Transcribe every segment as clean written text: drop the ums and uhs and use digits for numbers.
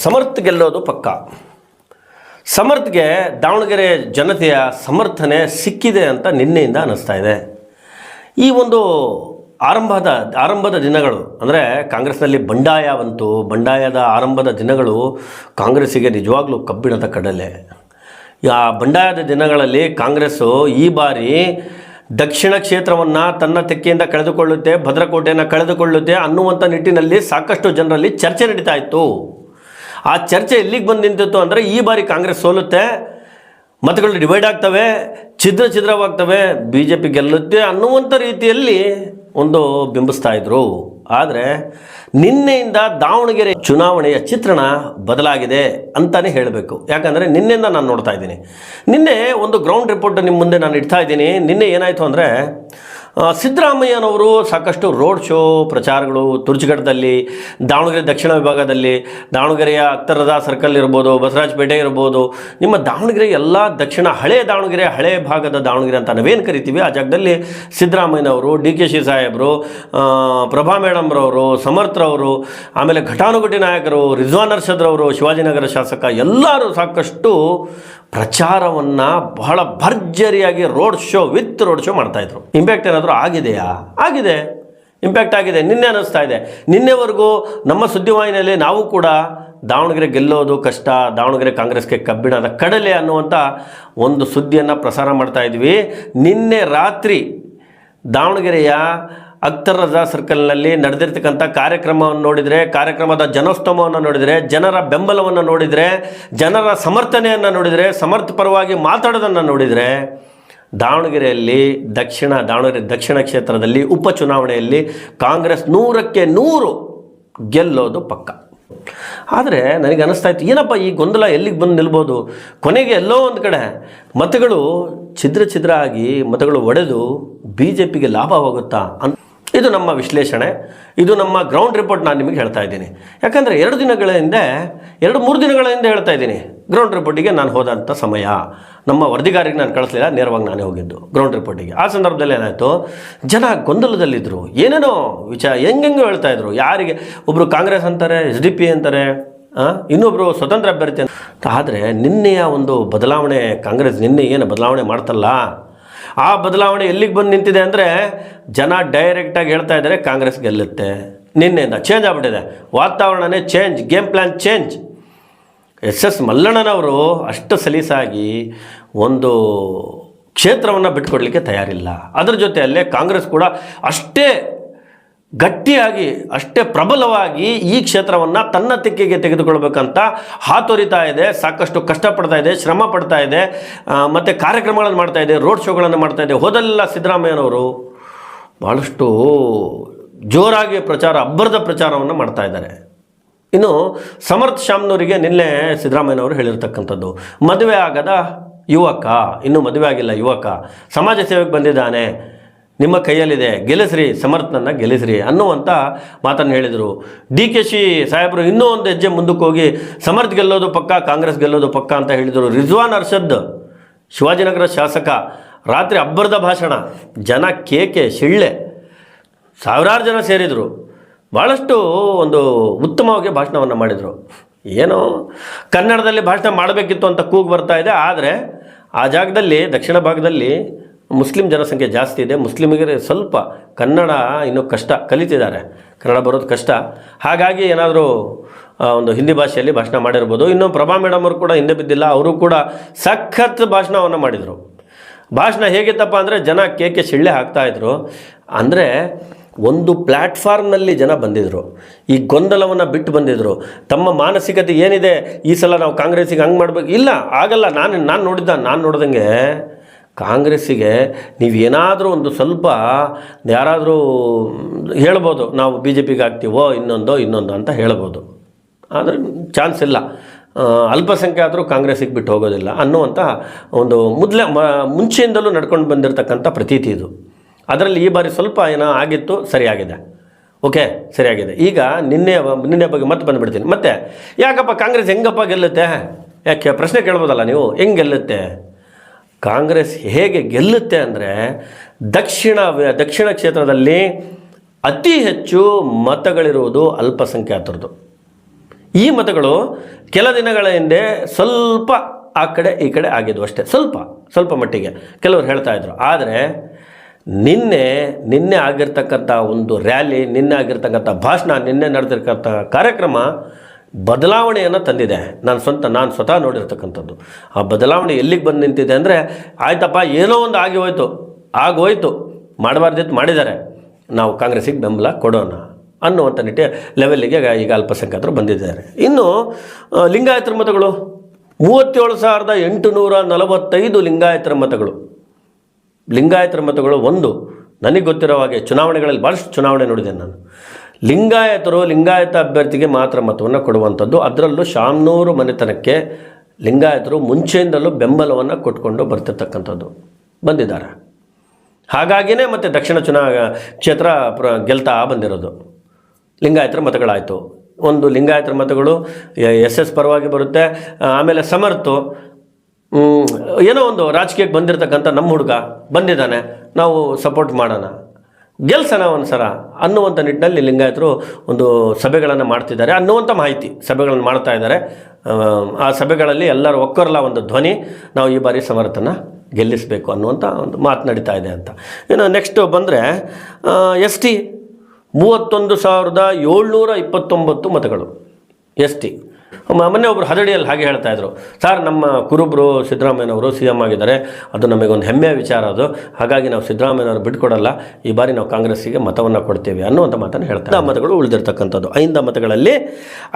ಸಮರ್ಥ ಗೆಲ್ಲೋದು ಪಕ್ಕ. ಸಮರ್ಥ್ಗೆ ದಾವಣಗೆರೆ ಜನತೆಯ ಸಮರ್ಥನೆ ಸಿಕ್ಕಿದೆ ಅಂತ ನಿನ್ನೆಯಿಂದ ಅನ್ನಿಸ್ತಾ ಇದೆ. ಈ ಒಂದು ಆರಂಭದ ದಿನಗಳು ಅಂದರೆ ಕಾಂಗ್ರೆಸ್ನಲ್ಲಿ ಬಂಡಾಯ ಬಂತು. ಬಂಡಾಯದ ಆರಂಭದ ದಿನಗಳು ಕಾಂಗ್ರೆಸ್ಸಿಗೆ ನಿಜವಾಗ್ಲೂ ಕಬ್ಬಿಣದ ಕಡಲೆ. ಆ ಬಂಡಾಯದ ದಿನಗಳಲ್ಲಿ ಕಾಂಗ್ರೆಸ್ಸು ಈ ಬಾರಿ ದಕ್ಷಿಣ ಕ್ಷೇತ್ರವನ್ನು ತನ್ನ ತೆಕ್ಕೆಯಿಂದ ಕಳೆದುಕೊಳ್ಳುತ್ತೆ, ಭದ್ರಕೋಟೆಯನ್ನು ಕಳೆದುಕೊಳ್ಳುತ್ತೆ ಅನ್ನುವಂಥ ನಿಟ್ಟಿನಲ್ಲಿ ಸಾಕಷ್ಟು ಜನರಲ್ಲಿ ಚರ್ಚೆ ನಡೀತಾ ಇತ್ತು. ಆ ಚರ್ಚೆ ಎಲ್ಲಿಗೆ ಬಂದು ನಿಂತಿತ್ತು ಅಂದರೆ ಈ ಬಾರಿ ಕಾಂಗ್ರೆಸ್ ಸೋಲುತ್ತೆ, ಮತಗಳು ಡಿವೈಡ್ ಆಗ್ತವೆ, ಛಿದ್ರವಾಗ್ತವೆ, ಬಿ ಜೆ ಪಿ ಗೆಲ್ಲುತ್ತೆ ಅನ್ನುವಂಥ ರೀತಿಯಲ್ಲಿ ಒಂದು ಬಿಂಬಿಸ್ತಾ ಇದ್ರು. ಆದರೆ ನಿನ್ನೆಯಿಂದ ದಾವಣಗೆರೆ ಚುನಾವಣೆಯ ಚಿತ್ರಣ ಬದಲಾಗಿದೆ ಅಂತಲೇ ಹೇಳಬೇಕು. ಯಾಕಂದರೆ ನಿನ್ನೆಯಿಂದ ನಾನು ನೋಡ್ತಾ ಇದ್ದೀನಿ. ನಿನ್ನೆ ಒಂದು ಗ್ರೌಂಡ್ ರಿಪೋರ್ಟ್ ನಿಮ್ಮ ಮುಂದೆ ನಾನು ಇಡ್ತಾ ಇದ್ದೀನಿ. ನಿನ್ನೆ ಏನಾಯಿತು ಅಂದರೆ ಸಿದ್ದರಾಮಯ್ಯನವರು ಸಾಕಷ್ಟು ರೋಡ್ ಶೋ ಪ್ರಚಾರಗಳು ತುರ್ಚಗಡದಲ್ಲಿ, ದಾವಣಗೆರೆ ದಕ್ಷಿಣ ವಿಭಾಗದಲ್ಲಿ, ದಾವಣಗೆರೆಯ ಅಕ್ತರದ ಸರ್ಕಲ್ ಇರ್ಬೋದು, ಬಸವರಾಜಪೇಟೆ ಇರ್ಬೋದು, ನಿಮ್ಮ ದಾವಣಗೆರೆ ಎಲ್ಲ ದಕ್ಷಿಣ ಹಳೆಯ ಭಾಗದ ದಾವಣಗೆರೆ ಅಂತ ನಾವೇನು ಕರಿತೀವಿ ಆ ಜಾಗದಲ್ಲಿ ಸಿದ್ದರಾಮಯ್ಯನವರು, ಡಿ ಕೆ ಶಿ ಸಾಹೇಬರು, ಪ್ರಭಾ ಮೇಡಮ್ರವರು, ಸಮರ್ಥರವರು, ಆಮೇಲೆ ಘಟಾನುಘಟಿ ನಾಯಕರು, ರಿಜ್ವಾನ್ ಅರ್ಷದ್ರವರು, ಶಿವಾಜಿನಗರ ಶಾಸಕ ಎಲ್ಲರೂ ಸಾಕಷ್ಟು ಪ್ರಚಾರವನ್ನು ಬಹಳ ಭರ್ಜರಿಯಾಗಿ ರೋಡ್ ಶೋ ಮಾಡ್ತಾಯಿದ್ರು. ಇಂಪ್ಯಾಕ್ಟ್ ಏನಾದರೂ ಆಗಿದೆಯಾ? ಆಗಿದೆ, ಇಂಪ್ಯಾಕ್ಟ್ ಆಗಿದೆ. ನಿನ್ನೆ ಅನ್ನಿಸ್ತಾ ಇದೆ. ನಿನ್ನೆವರೆಗೂ ನಮ್ಮ ಸುದ್ದಿವಾಹಿನಿಯಲ್ಲಿ ನಾವು ಕೂಡ ದಾವಣಗೆರೆ ಗೆಲ್ಲೋದು ಕಷ್ಟ, ದಾವಣಗೆರೆ ಕಾಂಗ್ರೆಸ್ಗೆ ಕಬ್ಬಿಣದ ಕಡಲೆ ಅನ್ನುವಂಥ ಒಂದು ಸುದ್ದಿಯನ್ನು ಪ್ರಸಾರ ಮಾಡ್ತಾ ಇದ್ವಿ. ನಿನ್ನೆ ರಾತ್ರಿ ದಾವಣಗೆರೆಯ ಅಖ್ತರ್ ರಜಾ ಸರ್ಕಲ್ನಲ್ಲಿ ನಡೆದಿರ್ತಕ್ಕಂಥ ಕಾರ್ಯಕ್ರಮವನ್ನು ನೋಡಿದರೆ, ಕಾರ್ಯಕ್ರಮದ ಜನೋಸ್ತಮವನ್ನು ನೋಡಿದರೆ, ಜನರ ಬೆಂಬಲವನ್ನು ನೋಡಿದರೆ, ಜನರ ಸಮರ್ಥನೆಯನ್ನು ನೋಡಿದರೆ, ಸಮರ್ಥ ಪರವಾಗಿ ಮಾತಾಡೋದನ್ನು ನೋಡಿದರೆ, ದಾವಣಗೆರೆ ದಕ್ಷಿಣ ಕ್ಷೇತ್ರದಲ್ಲಿ ಉಪಚುನಾವಣೆಯಲ್ಲಿ ಕಾಂಗ್ರೆಸ್ 100ಕ್ಕೆ 100 ಗೆಲ್ಲೋದು ಪಕ್ಕ. ಆದರೆ ನನಗೆ ಅನ್ನಿಸ್ತಾ ಇತ್ತು, ಏನಪ್ಪ ಈ ಗೊಂದಲ ಎಲ್ಲಿಗೆ ಬಂದು ನಿಲ್ಬೋದು? ಕೊನೆಗೆ ಎಲ್ಲೋ ಒಂದು ಕಡೆ ಮತಗಳು ಛಿದ್ರ ಆಗಿ ಮತಗಳು ಒಡೆದು ಬಿ ಜೆ ಪಿಗೆ ಲಾಭವಾಗುತ್ತಾ ಅಂತ ಇದು ನಮ್ಮ ವಿಶ್ಲೇಷಣೆ, ಇದು ನಮ್ಮ ಗ್ರೌಂಡ್ ರಿಪೋರ್ಟ್. ನಾನು ನಿಮಗೆ ಹೇಳ್ತಾ ಇದ್ದೀನಿ. ಯಾಕಂದರೆ 2-3 ದಿನಗಳ ಹಿಂದೆ ಹೇಳ್ತಾ ಇದ್ದೀನಿ. ಗ್ರೌಂಡ್ ರಿಪೋರ್ಟಿಗೆ ನಾನು ಹೋದಂಥ ಸಮಯ, ನಮ್ಮ ವರದಿಗಾರಿಗೆ ನಾನು ಕಳಿಸಲಿಲ್ಲ, ನೇರವಾಗಿ ನಾನೇ ಹೋಗಿದ್ದು ಗ್ರೌಂಡ್ ರಿಪೋರ್ಟಿಗೆ. ಆ ಸಂದರ್ಭದಲ್ಲಿ ಏನಾಯಿತು, ಜನ ಗೊಂದಲದಲ್ಲಿದ್ದರು, ಏನೇನೋ ಹೆಂಗೆಂಗೋ ಹೇಳ್ತಾಯಿದ್ರು. ಯಾರಿಗೆ ಒಬ್ಬರು ಕಾಂಗ್ರೆಸ್ ಅಂತಾರೆ, SDP ಅಂತಾರೆ, ಇನ್ನೊಬ್ಬರು ಸ್ವತಂತ್ರ ಅಭ್ಯರ್ಥಿ ಅಂತ. ಆದರೆ ನಿನ್ನೆಯ ಒಂದು ಬದಲಾವಣೆ, ಕಾಂಗ್ರೆಸ್ ನಿನ್ನೆ ಏನು ಬದಲಾವಣೆ ಮಾಡ್ತಲ್ಲ, ಆ ಬದಲಾವಣೆ ಎಲ್ಲಿಗೆ ಬಂದು ನಿಂತಿದೆ ಅಂದರೆ ಜನ ಡೈರೆಕ್ಟಾಗಿ ಹೇಳ್ತಾ ಇದ್ದಾರೆ ಕಾಂಗ್ರೆಸ್ ಗೆಲ್ಲುತ್ತೆ. ನಿನ್ನೆಯಿಂದ ಚೇಂಜ್ ಆಗಿಬಿಟ್ಟಿದೆ, ವಾತಾವರಣನೇ change, game plan change. SS ಮಲ್ಲಣ್ಣನವರು ಅಷ್ಟು ಸಲೀಸಾಗಿ ಒಂದು ಕ್ಷೇತ್ರವನ್ನು ಬಿಟ್ಕೊಡ್ಲಿಕ್ಕೆ ತಯಾರಿಲ್ಲ. ಅದರ ಜೊತೆಯಲ್ಲೇ ಕಾಂಗ್ರೆಸ್ ಕೂಡ ಅಷ್ಟೇ ಗಟ್ಟಿಯಾಗಿ, ಅಷ್ಟೇ ಪ್ರಬಲವಾಗಿ ಈ ಕ್ಷೇತ್ರವನ್ನು ತನ್ನ ತೆಕ್ಕೆಗೆ ತೆಗೆದುಕೊಳ್ಬೇಕಂತ ಹಾತೊರಿತಾ ಇದೆ, ಸಾಕಷ್ಟು ಕಷ್ಟಪಡ್ತಾ ಇದೆ, ಶ್ರಮ ಪಡ್ತಾ ಇದೆ, ಮತ್ತು ಕಾರ್ಯಕ್ರಮಗಳನ್ನು ಮಾಡ್ತಾ ಇದೆ, ರೋಡ್ ಶೋಗಳನ್ನು ಮಾಡ್ತಾ ಇದೆ. ಹೋದೆಲ್ಲ ಸಿದ್ದರಾಮಯ್ಯನವರು ಭಾಳಷ್ಟು ಜೋರಾಗಿ ಅಬ್ಬರದ ಪ್ರಚಾರವನ್ನು ಮಾಡ್ತಾ ಇದ್ದಾರೆ. ಇನ್ನು ಸಮರ್ಥ ಶಾಮ್ನವರಿಗೆ ನಿನ್ನೆ ಸಿದ್ದರಾಮಯ್ಯನವರು ಹೇಳಿರ್ತಕ್ಕಂಥದ್ದು, ಮದುವೆ ಆಗದ ಯುವಕ, ಇನ್ನೂ ಮದುವೆ ಆಗಿಲ್ಲ ಯುವಕ, ಸಮಾಜ ಸೇವೆಗೆ ಬಂದಿದ್ದಾನೆ, ನಿಮ್ಮ ಕೈಯಲ್ಲಿದೆ, ಗೆಲ್ಲಿಸ್ರಿ, ಸಮರ್ಥನನ್ನು ಗೆಲ್ಲಿಸ್ರಿ ಅನ್ನುವಂಥ ಮಾತನ್ನು ಹೇಳಿದರು. DK ಶಿ ಸಾಹೇಬರು ಇನ್ನೂ ಒಂದು ಹೆಜ್ಜೆ ಮುಂದಕ್ಕೆ ಹೋಗಿ ಸಮರ್ಥ ಗೆಲ್ಲೋದು ಪಕ್ಕ, ಕಾಂಗ್ರೆಸ್ ಗೆಲ್ಲೋದು ಪಕ್ಕ ಅಂತ ಹೇಳಿದರು. ರಿಜ್ವಾನ್ ಅರ್ಷದ್, ಶಿವಾಜಿನಗರ ಶಾಸಕ, ರಾತ್ರಿ ಅಬ್ಬರದ ಭಾಷಣ, ಜನ ಕೇಕೆ ಶಿಳ್ಳೆ, ಸಾವಿರಾರು ಜನ ಸೇರಿದರು. ಭಾಳಷ್ಟು ಒಂದು ಉತ್ತಮವಾಗಿ ಭಾಷಣವನ್ನು ಮಾಡಿದರು. ಏನೋ ಕನ್ನಡದಲ್ಲಿ ಭಾಷಣ ಮಾಡಬೇಕಿತ್ತು ಅಂತ ಕೂಗು ಬರ್ತಾ ಇದೆ. ಆದರೆ ಆ ಜಾಗದಲ್ಲಿ ದಕ್ಷಿಣ ಭಾಗದಲ್ಲಿ ಮುಸ್ಲಿಂ ಜನಸಂಖ್ಯೆ ಜಾಸ್ತಿ ಇದೆ. ಮುಸ್ಲಿಮಿಗೆ ಸ್ವಲ್ಪ ಕನ್ನಡ ಇನ್ನೂ ಕಷ್ಟ, ಕಲಿತಿದ್ದಾರೆ, ಕನ್ನಡ ಬರೋದು ಕಷ್ಟ. ಹಾಗಾಗಿ ಏನಾದರೂ ಒಂದು ಹಿಂದಿ ಭಾಷೆಯಲ್ಲಿ ಭಾಷಣ ಮಾಡಿರ್ಬೋದು. ಇನ್ನು ಪ್ರಭಾ ಮೇಡಮ್ ಅವರು ಕೂಡ ಹಿಂದೆ ಬಿದ್ದಿಲ್ಲ, ಅವರು ಕೂಡ ಸಖತ್ ಭಾಷಣವನ್ನು ಮಾಡಿದರು. ಭಾಷಣ ಹೇಗಿತ್ತಪ್ಪ ಅಂದರೆ ಜನ ಕೇಕೆ ಶಿಳ್ಳೆ ಹಾಕ್ತಾಯಿದ್ರು. ಅಂದರೆ ಒಂದು ಪ್ಲ್ಯಾಟ್ಫಾರ್ಮ್ನಲ್ಲಿ ಜನ ಬಂದಿದ್ದರು, ಈ ಗೊಂದಲವನ್ನು ಬಿಟ್ಟು ಬಂದಿದ್ದರು. ತಮ್ಮ ಮಾನಸಿಕತೆ ಏನಿದೆ, ಈ ಸಲ ನಾವು ಕಾಂಗ್ರೆಸ್ಸಿಗೆ ಹಂಗೆ ಮಾಡಬೇಕು, ಇಲ್ಲ ಆಗಲ್ಲ, ನಾನು ನೋಡ್ದಂಗೆ ಕಾಂಗ್ರೆಸ್ಸಿಗೆ ನೀವೇನಾದರೂ ಒಂದು ಸ್ವಲ್ಪ ಯಾರಾದರೂ ಹೇಳ್ಬೋದು, ನಾವು BJPಗೆ ಆಗ್ತೀವೋ ಇನ್ನೊಂದು ಅಂತ ಹೇಳ್ಬೋದು. ಆದರೆ ಚಾನ್ಸ್ ಇಲ್ಲ, ಅಲ್ಪಸಂಖ್ಯಾತರು ಕಾಂಗ್ರೆಸ್ಸಿಗೆ ಬಿಟ್ಟು ಹೋಗೋದಿಲ್ಲ ಅನ್ನುವಂಥ ಒಂದು ಮುಂಚೆಯಿಂದಲೂ ನಡ್ಕೊಂಡು ಬಂದಿರತಕ್ಕಂಥ ಪ್ರತೀತಿ ಇದು. ಅದರಲ್ಲಿ ಈ ಬಾರಿ ಸ್ವಲ್ಪ ಏನೋ ಆಗಿತ್ತು, ಸರಿಯಾಗಿದೆ, ಓಕೆ ಸರಿಯಾಗಿದೆ. ಈಗ ನಿನ್ನೆ ಬಗ್ಗೆ ಮತ್ತೆ ಬಂದುಬಿಡ್ತೀನಿ. ಮತ್ತೆ ಯಾಕಪ್ಪ ಕಾಂಗ್ರೆಸ್ ಹೆಂಗಪ್ಪ ಗೆಲ್ಲುತ್ತೆ? ಯಾಕೆ ಪ್ರಶ್ನೆ ಕೇಳ್ಬೋದಲ್ಲ ನೀವು, ಹೆಂಗೆ ಗೆಲ್ಲುತ್ತೆ? ಕಾಂಗ್ರೆಸ್ ಹೇಗೆ ಗೆಲ್ಲುತ್ತೆ ಅಂದರೆ ದಕ್ಷಿಣ ಕ್ಷೇತ್ರದಲ್ಲಿ ಅತಿ ಹೆಚ್ಚು ಮತಗಳಿರುವುದು ಅಲ್ಪಸಂಖ್ಯಾತರದ್ದು. ಈ ಮತಗಳು ಕೆಲ ದಿನಗಳ ಹಿಂದೆ ಸ್ವಲ್ಪ ಆ ಕಡೆ ಈ ಕಡೆ ಆಗಿದ್ವು ಅಷ್ಟೇ, ಸ್ವಲ್ಪ ಮಟ್ಟಿಗೆ ಕೆಲವರು ಹೇಳ್ತಾ ಇದ್ರು. ಆದರೆ ನಿನ್ನೆ ಆಗಿರ್ತಕ್ಕಂಥ ಒಂದು ರ್ಯಾಲಿ, ನಿನ್ನೆ ಆಗಿರ್ತಕ್ಕಂಥ ಭಾಷಣ, ನಿನ್ನೆ ನಡೆದಿರ್ತಕ್ಕಂಥ ಕಾರ್ಯಕ್ರಮ ಬದಲಾವಣೆಯನ್ನು ತಂದಿದೆ. ನಾನು ಸ್ವತಃ ನೋಡಿರ್ತಕ್ಕಂಥದ್ದು. ಆ ಬದಲಾವಣೆ ಎಲ್ಲಿಗೆ ಬಂದು ನಿಂತಿದೆ ಅಂದರೆ, ಆಯ್ತಪ್ಪ ಏನೋ ಒಂದು ಆಗೋಯ್ತು ಮಾಡಬಾರ್ದಿತ್ತು ಮಾಡಿದ್ದಾರೆ, ನಾವು ಕಾಂಗ್ರೆಸ್ಸಿಗೆ ಬೆಂಬಲ ಕೊಡೋಣ ಅನ್ನುವಂಥ ಲೆವೆಲ್ಲಿಗೆ ಈಗ ಅಲ್ಪಸಂಖ್ಯಾತರು ಬಂದಿದ್ದಾರೆ. ಇನ್ನು ಲಿಂಗಾಯತರ ಮತಗಳು 37,845 ಲಿಂಗಾಯತರ ಮತಗಳು ಒಂದು ನನಗೆ ಗೊತ್ತಿರೋ ಹಾಗೆ ಚುನಾವಣೆಗಳಲ್ಲಿ ಭಾಳಷ್ಟು ಚುನಾವಣೆ ನೋಡಿದ್ದೇನೆ ನಾನು. ಲಿಂಗಾಯತ ಅಭ್ಯರ್ಥಿಗೆ ಮಾತ್ರ ಮತವನ್ನು ಕೊಡುವಂಥದ್ದು. ಅದರಲ್ಲೂ ಶಾಮನೂರು ಮನೆತನಕ್ಕೆ ಲಿಂಗಾಯತರು ಮುಂಚೆಯಿಂದಲೂ ಬೆಂಬಲವನ್ನು ಕೊಟ್ಕೊಂಡು ಬರ್ತಿರ್ತಕ್ಕಂಥದ್ದು ಬಂದಿದ್ದಾರೆ. ಹಾಗಾಗಿಯೇ ಮತ್ತು ದಕ್ಷಿಣ ಕ್ಷೇತ್ರ ಗೆಲ್ತಾ ಬಂದಿರೋದು ಲಿಂಗಾಯತರ ಮತಗಳಾಯಿತು. ಒಂದು ಲಿಂಗಾಯತರ ಮತಗಳು SS ಪರವಾಗಿ ಬರುತ್ತೆ. ಆಮೇಲೆ ಸಮರ್ಥು ಏನೋ ಒಂದು ರಾಜಕೀಯಕ್ಕೆ ಬಂದಿರತಕ್ಕಂಥ ನಮ್ಮ ಹುಡುಗ ಬಂದಿದ್ದಾನೆ, ನಾವು ಸಪೋರ್ಟ್ ಮಾಡೋಣ, ಗೆಲ್ಸೋಣ ಒಂದು ಸಲ ಅನ್ನುವಂಥ ನಿಟ್ಟಿನಲ್ಲಿ ಲಿಂಗಾಯತರು ಒಂದು ಸಭೆಗಳನ್ನು ಮಾಡ್ತಿದ್ದಾರೆ ಅನ್ನುವಂಥ ಮಾಹಿತಿ. ಸಭೆಗಳನ್ನು ಮಾಡ್ತಾ ಇದ್ದಾರೆ. ಆ ಸಭೆಗಳಲ್ಲಿ ಎಲ್ಲರೂ ಒಕ್ಕರಲ ಒಂದು ಧ್ವನಿ, ನಾವು ಈ ಬಾರಿ ಸಮರ್ಥನ ಗೆಲ್ಲಿಸಬೇಕು ಅನ್ನುವಂಥ ಒಂದು ಮಾತು ನಡೀತಾ ಇದೆ ಅಂತ. ಇನ್ನು ನೆಕ್ಸ್ಟು ಬಂದರೆ ST 31,729 ಮತಗಳು ST. ಮೊನ್ನೆ ಒಬ್ಬರು ಹದಡಿಯಲ್ಲಿ ಹಾಗೆ ಹೇಳ್ತಾ ಇದ್ರು, ಸರ್ ನಮ್ಮ ಕುರುಬರು ಸಿದ್ದರಾಮಯ್ಯನವರು CM ಆಗಿದ್ದಾರೆ, ಅದು ನಮಗೊಂದು ಹೆಮ್ಮೆಯ ವಿಚಾರ, ಅದು ಹಾಗಾಗಿ ನಾವು ಸಿದ್ದರಾಮಯ್ಯನವರು ಬಿಟ್ಕೊಡಲ್ಲ, ಈ ಬಾರಿ ನಾವು ಕಾಂಗ್ರೆಸ್ಸಿಗೆ ಮತವನ್ನು ಕೊಡ್ತೇವೆ ಅನ್ನುವಂಥ ಮಾತನ್ನು ಹೇಳ್ತಾರೆ. ಮತಗಳು ಉಳಿದಿರ್ತಕ್ಕಂಥದ್ದು ಅಹಿಂದ ಮತಗಳಲ್ಲಿ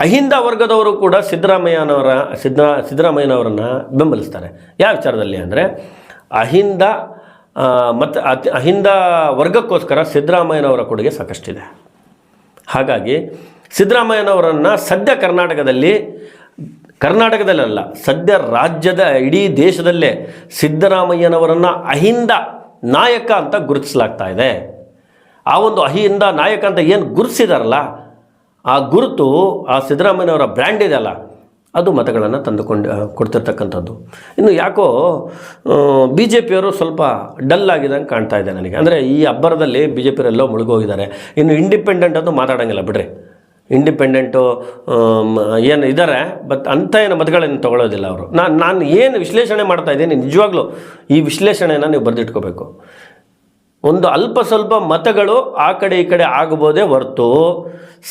ಅಹಿಂದ ವರ್ಗದವರು ಕೂಡ ಸಿದ್ದರಾಮಯ್ಯನವರನ್ನು ಬೆಂಬಲಿಸ್ತಾರೆ. ಯಾವ ವಿಚಾರದಲ್ಲಿ ಅಂದರೆ ಅಹಿಂದ ಮತ್ತು ಅಹಿಂದ ವರ್ಗಕ್ಕೋಸ್ಕರ ಸಿದ್ದರಾಮಯ್ಯನವರ ಕೊಡುಗೆ ಸಾಕಷ್ಟಿದೆ. ಹಾಗಾಗಿ ಸಿದ್ದರಾಮಯ್ಯನವರನ್ನು ಸದ್ಯ ಕರ್ನಾಟಕದಲ್ಲ, ಸದ್ಯ ರಾಜ್ಯದ ಇಡೀ ದೇಶದಲ್ಲೇ ಸಿದ್ದರಾಮಯ್ಯನವರನ್ನು ಅಹಿಂದ ನಾಯಕ ಅಂತ ಗುರುತಿಸಲಾಗ್ತಾ ಇದೆ. ಆ ಒಂದು ಅಹಿಂದ ನಾಯಕ ಅಂತ ಏನು ಗುರುತಿಸಿದಾರಲ್ಲ, ಆ ಗುರುತು, ಆ ಸಿದ್ದರಾಮಯ್ಯನವರ ಬ್ರ್ಯಾಂಡ್ ಇದೆಯಲ್ಲ, ಅದು ಮತಗಳನ್ನು ಕೊಡ್ತಿರ್ತಕ್ಕಂಥದ್ದು. ಇನ್ನು ಯಾಕೋ BJP ಯವರು ಸ್ವಲ್ಪ ಡಲ್ ಆಗಿದಂಗೆ ಕಾಣ್ತಾ ಇದೆ ನನಗೆ. ಅಂದರೆ ಈ ಅಬ್ಬರದಲ್ಲಿ BJP ಅವರೆಲ್ಲೋ ಮುಳುಗೋಗಿದ್ದಾರೆ. ಇನ್ನು ಇಂಡಿಪೆಂಡೆಂಟ್ ಅದು ಮಾತಾಡೋಂಗಿಲ್ಲ ಬಿಡ್ರಿ. ಇಂಡಿಪೆಂಡೆಂಟು ಏನು ಇದ್ದಾರೆ, ಬಟ್ ಅಂಥ ಏನು ಮತಗಳನ್ನು ತೊಗೊಳ್ಳೋದಿಲ್ಲ ಅವರು. ನಾನು ಏನು ವಿಶ್ಲೇಷಣೆ ಮಾಡ್ತಾ ಇದ್ದೀನಿ, ನಿಜವಾಗ್ಲೂ ಈ ವಿಶ್ಲೇಷಣೆಯನ್ನು ನೀವು ಬರೆದಿಟ್ಕೋಬೇಕು. ಒಂದು ಅಲ್ಪ ಸ್ವಲ್ಪ ಮತಗಳು ಆ ಕಡೆ ಈ ಕಡೆ ಆಗಬಹುದೇ ಹೊರತು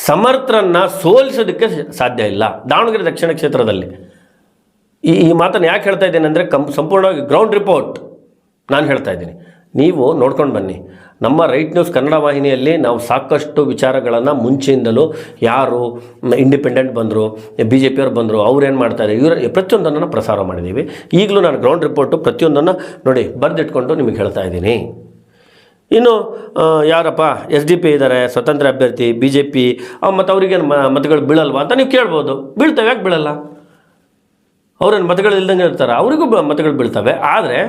ಸಮರ್ಥರನ್ನು ಸೋಲಿಸೋದಕ್ಕೆ ಸಾಧ್ಯ ಇಲ್ಲ. ದಾವಣಗೆರೆ ದಕ್ಷಿಣ ಕ್ಷೇತ್ರದಲ್ಲಿ ಈ ಮಾತನ್ನು ಯಾಕೆ ಹೇಳ್ತಾ ಇದ್ದೀನಿ ಅಂದರೆ, ಸಂಪೂರ್ಣವಾಗಿ ಗ್ರೌಂಡ್ ರಿಪೋರ್ಟ್ ನಾನು ಹೇಳ್ತಾ ಇದ್ದೀನಿ. ನೀವು ನೋಡ್ಕೊಂಡು ಬನ್ನಿ. ನಮ್ಮ ರೈಟ್ ನ್ಯೂಸ್ ಕನ್ನಡ ವಾಹಿನಿಯಲ್ಲಿ ನಾವು ಸಾಕಷ್ಟು ವಿಚಾರಗಳನ್ನು ಮುಂಚೆಯಿಂದಲೂ ಯಾರು ಇಂಡಿಪೆಂಡೆಂಟ್ ಬಂದರು, BJP ಅವ್ರು ಬಂದರು, ಅವ್ರೇನು ಮಾಡ್ತಾರೆ, ಪ್ರತಿಯೊಂದನ್ನು ಪ್ರಸಾರ ಮಾಡಿದ್ದೀವಿ. ಈಗಲೂ ನಾನು ಗ್ರೌಂಡ್ ರಿಪೋರ್ಟು ಪ್ರತಿಯೊಂದನ್ನು ನೋಡಿ ಬರೆದಿಟ್ಕೊಂಡು ನಿಮಗೆ ಹೇಳ್ತಾ ಇದ್ದೀನಿ. ಇನ್ನು ಯಾರಪ್ಪ SDP ಇದ್ದಾರೆ, ಸ್ವತಂತ್ರ ಅಭ್ಯರ್ಥಿ, BJP, ಮತ್ತು ಅವ್ರಿಗೇನು ಮತಗಳು ಬೀಳಲ್ವಾ ಅಂತ ನೀವು ಕೇಳ್ಬೋದು. ಬೀಳ್ತವೆ, ಯಾಕೆ ಬೀಳಲ್ಲ? ಅವ್ರೇನು ಮತಗಳು ಇಲ್ದಂಗೆ ಇರ್ತಾರೆ, ಅವರಿಗೂ ಮತಗಳು ಬೀಳ್ತವೆ. ಆದರೆ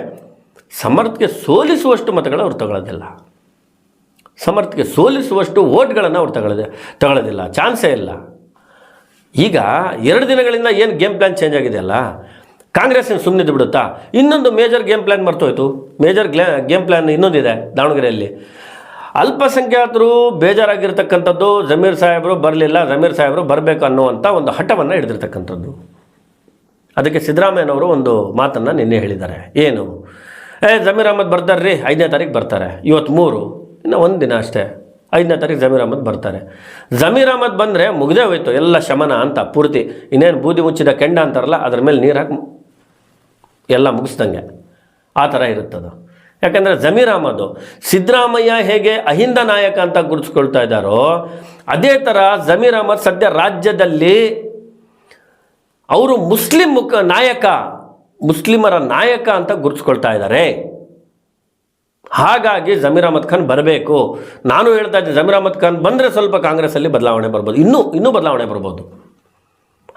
ಸಮರ್ಥ್ಗೆ ಸೋಲಿಸುವಷ್ಟು ಮತಗಳು ಅವ್ರು ತಗೊಳ್ಳೋದಿಲ್ಲ. ಸಮರ್ಥ್ಗೆ ಸೋಲಿಸುವಷ್ಟು ಓಟ್ಗಳನ್ನು ಅವ್ರು ತಗೊಳ್ಳೋದಿಲ್ಲ, ಚಾನ್ಸೇ ಇಲ್ಲ. ಈಗ 2 ದಿನಗಳಿಂದ ಏನು ಗೇಮ್ ಪ್ಲ್ಯಾನ್ ಚೇಂಜ್ ಆಗಿದೆಯಲ್ಲ, ಕಾಂಗ್ರೆಸ್ ಸುಮ್ಮನಿದ್ದು ಬಿಡುತ್ತಾ? ಇನ್ನೊಂದು ಮೇಜರ್ ಗೇಮ್ ಪ್ಲ್ಯಾನ್ ಮರ್ತೋಯ್ತು. ಮೇಜರ್ ಗೇಮ್ ಪ್ಲ್ಯಾನ್ ಇನ್ನೊಂದಿದೆ ದಾವಣಗೆರೆಯಲ್ಲಿ. ಅಲ್ಪಸಂಖ್ಯಾತರು ಬೇಜಾರಾಗಿರ್ತಕ್ಕಂಥದ್ದು, ಜಮೀರ್ ಸಾಹೇಬರು ಬರಲಿಲ್ಲ, ಜಮೀರ್ ಸಾಹೇಬರು ಬರಬೇಕು ಅನ್ನುವಂಥ ಒಂದು ಹಠವನ್ನು ಹಿಡಿದಿರ್ತಕ್ಕಂಥದ್ದು. ಅದಕ್ಕೆ ಸಿದ್ದರಾಮಯ್ಯನವರು ಒಂದು ಮಾತನ್ನು ನಿನ್ನೆ ಹೇಳಿದ್ದಾರೆ. ಏನು? ಜಮೀರ್ ಅಹ್ಮದ್ ಬರ್ತಾರೆ ರೀ, 5ನೇ ತಾರೀಕು ಬರ್ತಾರೆ, ಇವತ್ತು 3, ಇನ್ನು 1 ದಿನ ಅಷ್ಟೇ, 5ನೇ ತಾರೀಕು ಜಮೀರ್ ಅಹ್ಮದ್ ಬರ್ತಾರೆ. ಜಮೀರ್ ಅಹ್ಮದ್ ಬಂದರೆ ಮುಗಿದೇ ಹೋಯ್ತು ಎಲ್ಲ ಶಮನ ಅಂತ, ಪೂರ್ತಿ ಇನ್ನೇನು ಬೂದಿ ಮುಚ್ಚಿದ ಕೆಂಡ ಅಂತಾರಲ್ಲ, ಅದ್ರ ಮೇಲೆ ನೀರು ಹಾಕಿ ಎಲ್ಲ ಮುಗಿಸ್ದಂಗೆ ಆ ಥರ ಇರುತ್ತದು. ಯಾಕಂದರೆ ಜಮೀರ್ ಅಹ್ಮದ್ ಸಿದ್ದರಾಮಯ್ಯ ಹೇಗೆ ಅಹಿಂದ ನಾಯಕ ಅಂತ ಗುರುತಿಸ್ಕೊಳ್ತಾ ಇದ್ದಾರೋ, ಅದೇ ಥರ ಜಮೀರ್ ಅಹ್ಮದ್ ಸದ್ಯ ರಾಜ್ಯದಲ್ಲಿ ಅವರು ಮುಸ್ಲಿಮರ ನಾಯಕ ಅಂತ ಗುರುತಿಸ್ಕೊಳ್ತಾ ಇದ್ದಾರೆ. ಹಾಗಾಗಿ ಜಮೀರ್ ಅಹ್ಮದ್ ಖಾನ್ ಬರಬೇಕು. ನಾನು ಹೇಳ್ತಾ ಇದ್ದೀನಿ, ಜಮೀರ್ ಅಹ್ಮದ್ ಖಾನ್ ಬಂದರೆ ಸ್ವಲ್ಪ ಕಾಂಗ್ರೆಸ್ಸಲ್ಲಿ ಬದಲಾವಣೆ ಬರ್ಬೋದು, ಇನ್ನೂ ಬದಲಾವಣೆ ಬರ್ಬೋದು.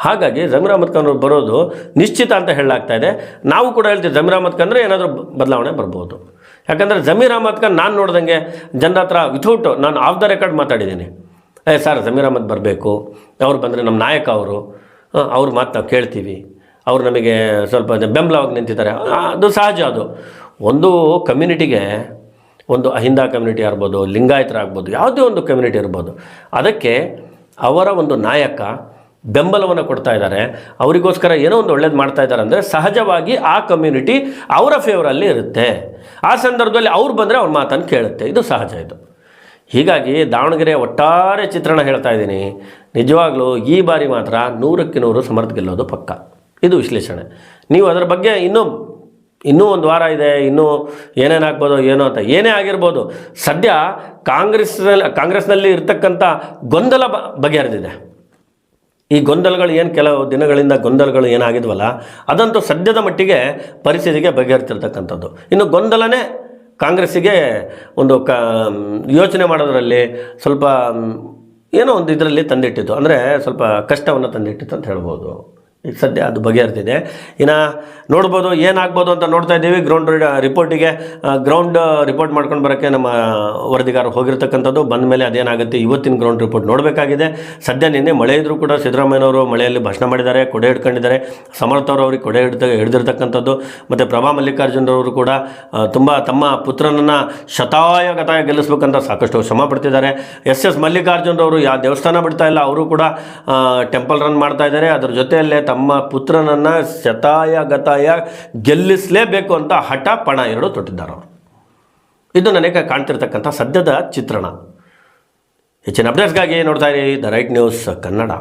ಹಾಗಾಗಿ ಜಮೀರ್ ಅಹ್ಮದ್ ಖಾನ್ ಬರೋದು ನಿಶ್ಚಿತ ಅಂತ ಹೇಳಲಾಗ್ತಾ ಇದೆ. ನಾವು ಕೂಡ ಹೇಳ್ತೀವಿ, ಜಮೀರ್ ಅಹ್ಮದ್ ಖಾನ್ ಏನಾದರೂ ಬದಲಾವಣೆ ಬರ್ಬೋದು. ಯಾಕಂದರೆ ಜಮೀರ್ ಅಹ್ಮದ್ ಖಾನ್ ನಾನು ನೋಡ್ದಂಗೆ ಜನರ ಹತ್ರ ವಿಥೌಟ್ ನಾನು ಆಫ್ ದ ರೆಕಾರ್ಡ್ ಮಾತಾಡಿದ್ದೀನಿ. ಸರ್ ಜಮೀರ್ ಅಹ್ಮದ್ ಬರಬೇಕು, ಅವ್ರು ಬಂದರೆ ನಮ್ಮ ನಾಯಕ, ಅವ್ರ ಮಾತು ನಾವು ಕೇಳ್ತೀವಿ, ಅವರು ನಮಗೆ ಸ್ವಲ್ಪ ಬೆಂಬಲವಾಗಿ ನಿಂತಿದ್ದಾರೆ. ಅದು ಸಹಜ. ಅದು ಒಂದು ಕಮ್ಯುನಿಟಿಗೆ, ಒಂದು ಅಹಿಂದ ಕಮ್ಯುನಿಟಿ ಇರ್ಬೋದು, ಲಿಂಗಾಯತರಾಗ್ಬೋದು, ಯಾವುದೇ ಒಂದು ಕಮ್ಯುನಿಟಿ ಇರ್ಬೋದು, ಅದಕ್ಕೆ ಅವರ ಒಂದು ನಾಯಕ ಬೆಂಬಲವನ್ನು ಕೊಡ್ತಾ ಇದ್ದಾರೆ, ಅವರಿಗೋಸ್ಕರ ಏನೋ ಒಂದು ಒಳ್ಳೇದು ಮಾಡ್ತಾ ಇದ್ದಾರೆ ಅಂದರೆ ಸಹಜವಾಗಿ ಆ ಕಮ್ಯುನಿಟಿ ಅವರ ಫೇವರಲ್ಲಿ ಇರುತ್ತೆ. ಆ ಸಂದರ್ಭದಲ್ಲಿ ಅವ್ರು ಬಂದರೆ ಅವ್ರ ಮಾತನ್ನು ಕೇಳುತ್ತೆ. ಇದು ಸಹಜ. ಇದು ಹೀಗಾಗಿ ದಾವಣಗೆರೆ ಒಟ್ಟಾರೆ ಚಿತ್ರಣ ಹೇಳ್ತಾ ಇದ್ದೀನಿ. ನಿಜವಾಗ್ಲೂ ಈ ಬಾರಿ ಮಾತ್ರ 100ಕ್ಕೆ 100 ಸಮರ್ಥ ಗೆಲ್ಲೋದು ಪಕ್ಕ. ಇದು ವಿಶ್ಲೇಷಣೆ. ನೀವು ಅದರ ಬಗ್ಗೆ ಇನ್ನೂ ಒಂದು ವಾರ ಇದೆ, ಇನ್ನೂ ಏನೇನಾಗ್ಬೋದು ಏನೋ ಅಂತ, ಏನೇ ಆಗಿರ್ಬೋದು. ಸದ್ಯ ಕಾಂಗ್ರೆಸ್ನಲ್ಲಿ ಇರ್ತಕ್ಕಂಥ ಗೊಂದಲ ಬಗೆಹರಿದಿದೆ. ಈ ಗೊಂದಲಗಳು ಏನು ಕೆಲವು ದಿನಗಳಿಂದ ಗೊಂದಲಗಳು ಏನಾಗಿದ್ವಲ್ಲ, ಅದಂತೂ ಸದ್ಯದ ಮಟ್ಟಿಗೆ ಪರಿಸ್ಥಿತಿಗೆ ಬಗೆಹರಿತಿರ್ತಕ್ಕಂಥದ್ದು. ಇನ್ನು ಗೊಂದಲನೇ ಕಾಂಗ್ರೆಸ್ಸಿಗೆ ಒಂದು ಯೋಚನೆ ಮಾಡೋದರಲ್ಲಿ ಸ್ವಲ್ಪ ಏನೋ ಒಂದು ಇದರಲ್ಲಿ ತಂದಿಟ್ಟಿತ್ತು, ಅಂದರೆ ಸ್ವಲ್ಪ ಕಷ್ಟವನ್ನು ತಂದಿಟ್ಟಿತ್ತು ಅಂತ ಹೇಳ್ಬೋದು. ಈಗ ಸದ್ಯ ಅದು ಬಗೆಹರ್ತಿದೆ. ಇನ್ನು ನೋಡ್ಬೋದು ಏನಾಗ್ಬೋದು ಅಂತ ನೋಡ್ತಾ ಇದ್ದೀವಿ. ಗ್ರೌಂಡ್ ರಿಪೋರ್ಟ್ ಮಾಡ್ಕೊಂಡು ಬರೋಕ್ಕೆ ನಮ್ಮ ವರದಿಗಾರ ಹೋಗಿರ್ತಕ್ಕಂಥದ್ದು. ಬಂದ ಮೇಲೆ ಅದೇನಾಗುತ್ತೆ ಇವತ್ತಿನ ಗ್ರೌಂಡ್ ರಿಪೋರ್ಟ್ ನೋಡಬೇಕಾಗಿದೆ. ಸದ್ಯ ನಿನ್ನೆ ಮಳೆ ಇದ್ದರೂ ಕೂಡ ಸಿದ್ದರಾಮಯ್ಯನವರು ಮಳೆಯಲ್ಲಿ ಭಾಷಣ ಮಾಡಿದ್ದಾರೆ, ಕೊಡೆ ಹಿಡ್ಕೊಂಡಿದ್ದಾರೆ. ಸಮರ್ಥ ಅವರು ಅವ್ರಿಗೆ ಕೊಡೆ ಹಿಡಿದಿರ್ತಕ್ಕಂಥದ್ದು. ಮತ್ತು ಪ್ರಭಾ ಮಲ್ಲಿಕಾರ್ಜುನರವರು ಕೂಡ ತುಂಬ ತಮ್ಮ ಪುತ್ರನನ್ನು ಶತಾಯಗತಾಯ ಗೆಲ್ಲಿಸ್ಬೇಕಂತ ಸಾಕಷ್ಟು ಶ್ರಮ ಪಡ್ತಿದ್ದಾರೆ. ಎಸ್ ಮಲ್ಲಿಕಾರ್ಜುನರವರು ಯಾವ ದೇವಸ್ಥಾನ ಬಿಡ್ತಾ ಇಲ್ಲ, ಅವರು ಕೂಡ ಟೆಂಪಲ್ ರನ್ ಮಾಡ್ತಾ ಇದ್ದಾರೆ. ಅದರ ಜೊತೆಯಲ್ಲೇ ತಮ್ಮ ಪುತ್ರನನ್ನು ಶತಾಯಗತಾಯ ಗೆಲ್ಲಿಸಲೇಬೇಕು ಅಂತ ಹಠ ಪಣ ಎರಡು ತೊಟ್ಟಿದ್ದಾರೆ ಅವರು. ಇದು ನನಗೆ ಕಾಣ್ತಿರ್ತಕ್ಕಂಥ ಸದ್ಯದ ಚಿತ್ರಣ. ಹೆಚ್ಚಿನ ಅಪ್ಡೇಟ್ಸ್ಗಾಗಿ ನೋಡ್ತಾ ಇರಿ ದ ರೈಟ್ ನ್ಯೂಸ್ ಕನ್ನಡ.